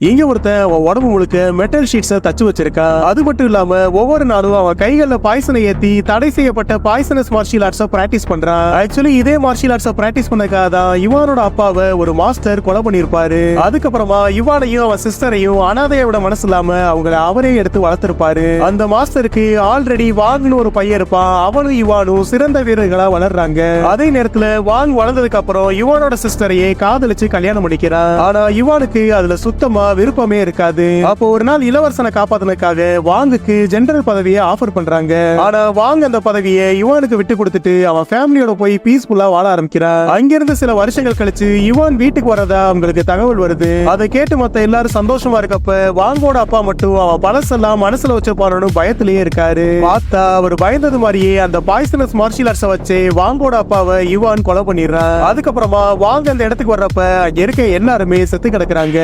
இங்க ஒருத்தன் அவன் உடம்பு முழுக்க மெட்டல் ஷீட்ஸை தச்சு வச்சிருக்கான். அது மட்டும் இல்லாம ஒவ்வொரு நாளும் அவன் கைகள்ல பாய்சனை ஏத்தி தடை செய்யப்பட்ட பாய்சனஸ் மார்ஷியல் ஆர்ட்ஸை பிராக்டிஸ் பண்றான். ஆக்சுவலி இதே மார்ஷியல் ஆர்ட்ஸை பிராக்டிஸ் பண்ணக்காக தான் இவானோட அப்பாவை ஒரு மாஸ்டர் கொலை பண்ணிருப்பாரு. அதுக்கப்புறமா இவானையும் அவன் சிஸ்டரையும் அனாதையோட மனசு இல்லாம அவங்களை அவரே எடுத்து வளர்த்திருப்பாரு. அந்த மாஸ்டருக்கு ஆல்ரெடி வாங்னு ஒரு பையன் இருப்பான். அவனும் இவானும் சிறந்த வீரர்களா வளர்றாங்க. அதே நேரத்துல வாங் வளர்ந்ததுக்கு அப்புறம் இவானோட சிஸ்டரையே காதலிச்சு கல்யாணம் பண்ணிக்கிறான். ஆனா இவானுக்கு அதுல சுத்தமா விருப்பமே இருக்காது. அப்போ ஒரு நாள் இளவரசனை காப்பாத்தினதுக்காக வாங்குக்கு ஜெனரல் பதவியை ஆஃபர் பண்றாங்க. ஆனா வாங் அந்த பதவியை இவானுக்கு விட்டு கொடுத்துட்டு அவன் ஃபேமிலியோட போய் பீஸ்ஃபுல்லா வாழ ஆரம்பிக்கிறான். அங்கிருந்து சில வருஷங்கள் கழிச்சு இவான் வீட்டுக்கு வரதா அவங்களுக்கு தகவல் வருது. அதை கேட்டு மத்த எல்லாரும் சந்தோஷமா இருக்கப்ப வாங்கோட அப்பா மட்டும் அவன் பழசெல்லாம் மனசுல வச்சிருப்பானு பயத்திலேயே இருக்காரு. பார்த்தா அவர் பயந்தது மாதிரியே அந்த பாய்சனஸ் மார்ஷியல் ஆர்ட்ஸை வச்சு வாங்கோட அப்பாவை இவான் கொலை பண்ணிடுறான். அதுக்கப்புறமா வாங்க அந்த இடத்துக்கு வர்றப்ப அங்க இருக்க எல்லாருமே செத்து கிடக்குறாங்க.